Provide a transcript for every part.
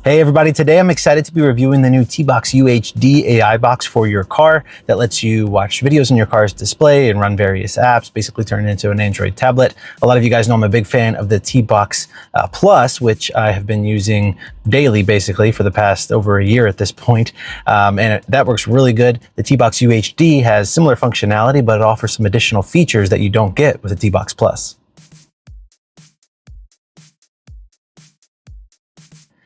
Hey everybody, today I'm excited to be reviewing the new TBox UHD AI box for your car that lets you watch videos on your car's display and run various apps, basically turn it into an Android tablet. A lot of you guys know I'm a big fan of the TBox Plus, which I have been using daily basically for the past over a year at this point. That works really good. The TBox UHD has similar functionality, but it offers some additional features that you don't get with the TBox Plus.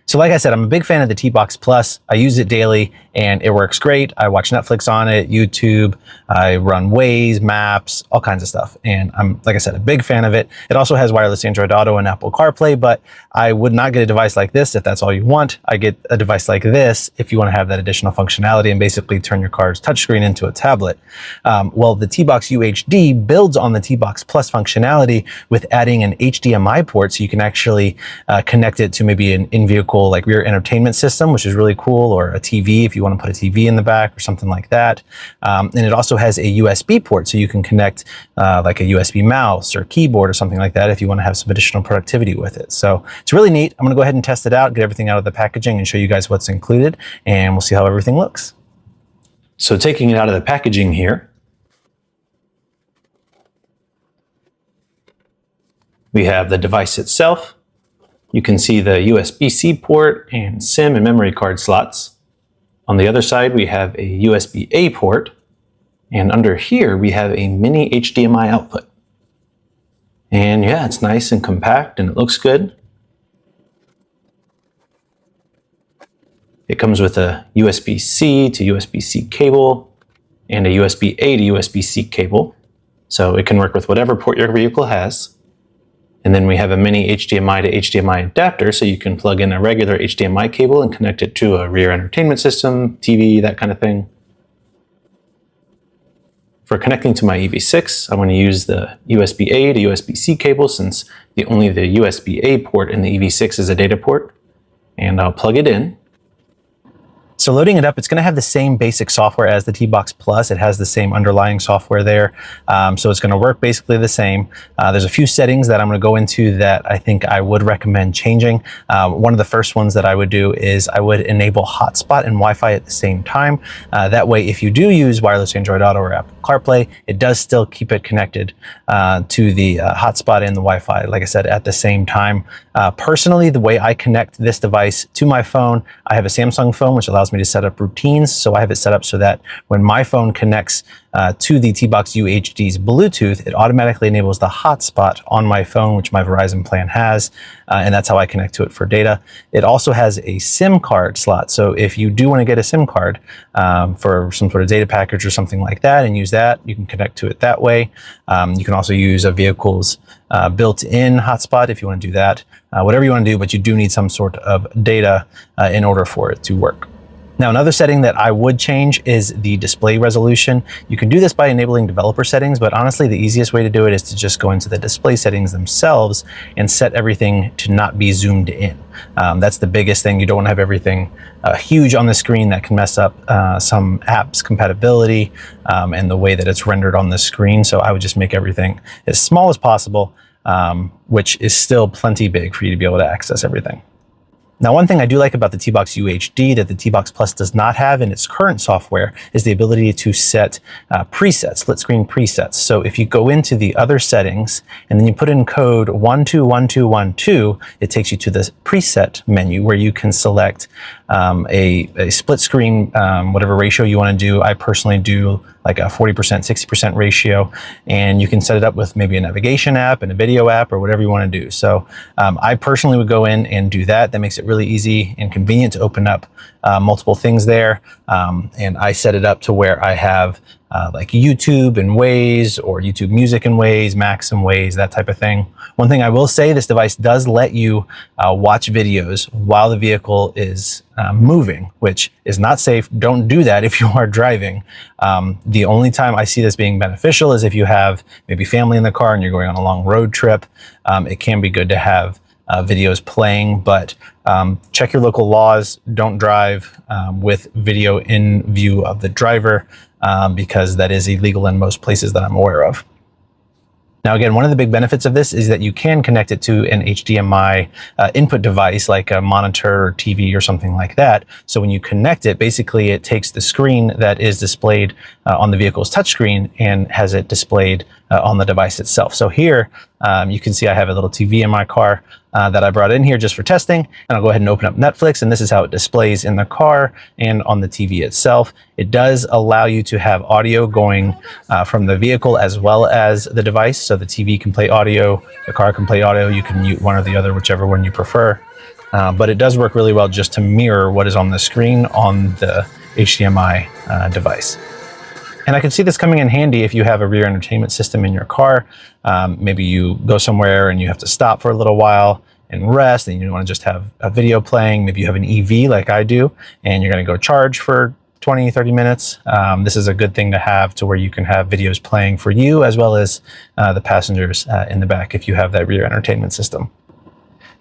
So like I said, I'm a big fan of the TBox Plus. I use it daily and it works great. I watch Netflix on it, YouTube, I run Waze, Maps, all kinds of stuff. And I'm, like I said, a big fan of it. It also has wireless Android Auto and Apple CarPlay, but I would not get a device like this if that's all you want. I get a device like this if you want to have that additional functionality and basically turn your car's touchscreen into a tablet. Well, the TBox UHD builds on the TBox Plus functionality with adding an HDMI port, so you can actually connect it to maybe an in-vehicle like rear entertainment system, which is really cool, or a TV if you want to put a TV in the back or something like that. And it also has a USB port, so you can connect like a USB mouse or keyboard or something like that if you want to have some additional productivity with it. So it's really neat. I'm going to go ahead and test it out, get everything out of the packaging and show you guys what's included, and we'll see how everything looks. So taking it out of the packaging here, we have the device itself. You can see the USB-C port and SIM and memory card slots. On the other side, we have a USB-A port. And under here, we have a mini HDMI output. And yeah, it's nice and compact and it looks good. It comes with a USB-C to USB-C cable and a USB-A to USB-C cable. So it can work with whatever port your vehicle has. And then we have a mini HDMI to HDMI adapter, so you can plug in a regular HDMI cable and connect it to a rear entertainment system, TV, that kind of thing. For connecting to my EV6, I'm going to use the USB-A to USB-C cable, since only the USB-A port in the EV6 is a data port. And I'll plug it in. So loading it up, it's going to have the same basic software as the TBox Plus. It has the same underlying software there. So it's going to work basically the same. There's a few settings that I'm going to go into that I think I would recommend changing. One of the first ones that I would do is I would enable hotspot and Wi-Fi at the same time. That way, if you do use wireless Android Auto or Apple CarPlay, it does still keep it connected to the hotspot and the Wi-Fi, like I said, at the same time. Personally, the way I connect this device to my phone, I have a Samsung phone, which allows me to set up routines. So I have it set up so that when my phone connects to the TBox UHD's Bluetooth, it automatically enables the hotspot on my phone, which my Verizon plan has, and that's how I connect to it for data. It also has a SIM card slot. So if you do want to get a SIM card for some sort of data package or something like that and use that, you can connect to it that way. You can also use a vehicle's built-in hotspot if you want to do that. Whatever you want to do, but you do need some sort of data in order for it to work. Now, another setting that I would change is the display resolution. You can do this by enabling developer settings, but honestly, the easiest way to do it is to just go into the display settings themselves and set everything to not be zoomed in. That's the biggest thing. You don't want to have everything huge on the screen. That can mess up some apps compatibility and the way that it's rendered on the screen. So I would just make everything as small as possible, which is still plenty big for you to be able to access everything. Now, one thing I do like about the TBox UHD that the TBox Plus does not have in its current software is the ability to set presets, split screen presets. So if you go into the other settings and then you put in code 121212, it takes you to the preset menu where you can select a split screen, whatever ratio you want to do. I personally do like a 40%, 60% ratio, and you can set it up with maybe a navigation app and a video app or whatever you want to do. So I personally would go in and do that. That makes it really easy and convenient to open up multiple things there. And I set it up to where I have like YouTube and Waze, or YouTube Music and Waze, Max and Waze, that type of thing. One thing I will say, this device does let you watch videos while the vehicle is moving, which is not safe. Don't do that if you are driving. The only time I see this being beneficial is if you have maybe family in the car and you're going on a long road trip. It can be good to have videos playing, but check your local laws. Don't drive with video in view of the driver, because that is illegal in most places that I'm aware of. Now, again, one of the big benefits of this is that you can connect it to an HDMI input device like a monitor or TV or something like that. So when you connect it, basically it takes the screen that is displayed on the vehicle's touchscreen and has it displayed on the device itself. So here you can see I have a little TV in my car that I brought in here just for testing, and I'll go ahead and open up Netflix, and this is how it displays in the car and on the TV itself. It does allow you to have audio going from the vehicle as well as the device, so the TV can play audio, the car can play audio, you can mute one or the other, whichever one you prefer. But it does work really well just to mirror what is on the screen on the HDMI device. And I can see this coming in handy if you have a rear entertainment system in your car. Maybe you go somewhere and you have to stop for a little while and rest, and you want to just have a video playing. Maybe you have an EV like I do, and you're going to go charge for 20, 30 minutes. This is a good thing to have to where you can have videos playing for you as well as the passengers in the back if you have that rear entertainment system.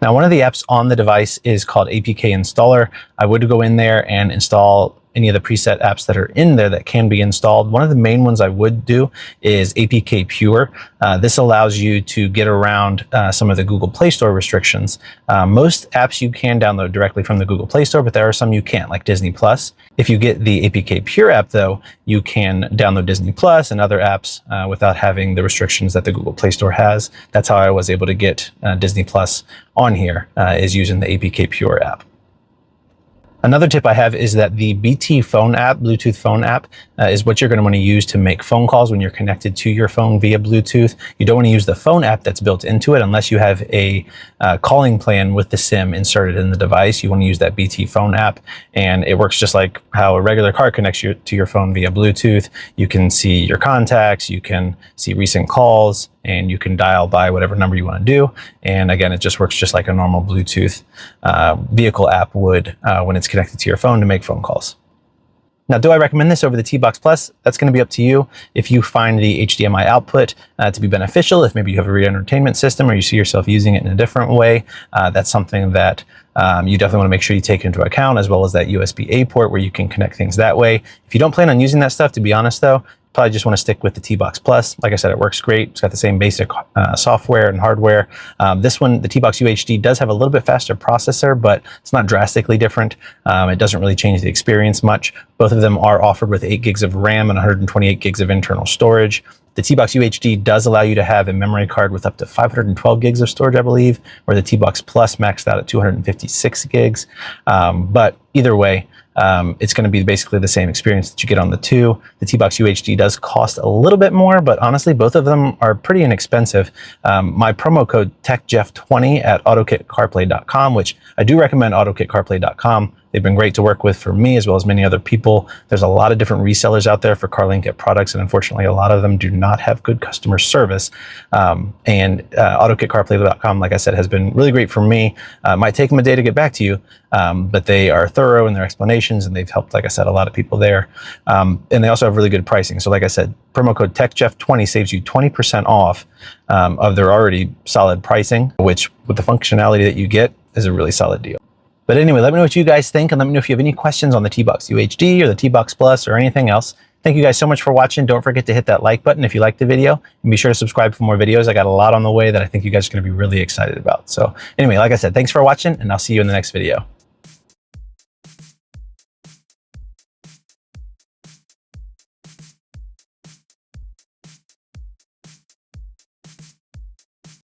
Now, one of the apps on the device is called APK Installer. I would go in there and install any of the preset apps that are in there that can be installed. One of the main ones I would do is APK Pure. This allows you to get around some of the Google Play Store restrictions. Most apps you can download directly from the Google Play Store, but there are some you can't, like Disney Plus. If you get the APK Pure app, though, you can download Disney Plus and other apps without having the restrictions that the Google Play Store has. That's how I was able to get Disney Plus on here, is using the APK Pure app. Another tip I have is that the BT phone app, Bluetooth phone app, is what you're going to want to use to make phone calls when you're connected to your phone via Bluetooth. You don't want to use the phone app that's built into it unless you have a calling plan with the SIM inserted in the device. You want to use that BT phone app, and it works just like how a regular car connects to your phone via Bluetooth. You can see your contacts, you can see recent calls, and you can dial by whatever number you want to do. And again, it just works just like a normal Bluetooth vehicle app would when it's connected to your phone to make phone calls. Now, do I recommend this over the TBox Plus? That's going to be up to you. If you find the HDMI output to be beneficial, if maybe you have a rear entertainment system or you see yourself using it in a different way, that's something that you definitely want to make sure you take into account, as well as that USB-A port where you can connect things that way. If you don't plan on using that stuff, to be honest though, probably just want to stick with the TBox Plus. Like I said, it works great. It's got the same basic software and hardware. This one, the TBox UHD, does have a little bit faster processor, but it's not drastically different. It doesn't really change the experience much. Both of them are offered with 8 gigs of RAM and 128 gigs of internal storage. The TBox UHD does allow you to have a memory card with up to 512 gigs of storage, I believe, where the TBox Plus maxed out at 256 gigs. But either way, it's going to be basically the same experience that you get on the two. The TBox UHD does cost a little bit more, but honestly, both of them are pretty inexpensive. My promo code TechJeff20 at AutoKitCarPlay.com, which I do recommend AutoKitCarPlay.com. They've been great to work with for me as well as many other people. There's a lot of different resellers out there for Carlinkit products, and unfortunately, a lot of them do not have good customer service. AutoKitCarPlay.com, like I said, has been really great for me. It might take them a day to get back to you, but they are thorough in their explanations, and they've helped, like I said, a lot of people there. And they also have really good pricing. So like I said, promo code TechJeff20 saves you 20% off of their already solid pricing, which with the functionality that you get is a really solid deal. But anyway, let me know what you guys think, and let me know if you have any questions on the TBox UHD or the TBox Plus or anything else. Thank you guys so much for watching. Don't forget to hit that like button if you liked the video, and be sure to subscribe for more videos. I got a lot on the way that I think you guys are going to be really excited about. So anyway, like I said, thanks for watching, and I'll see you in the next video.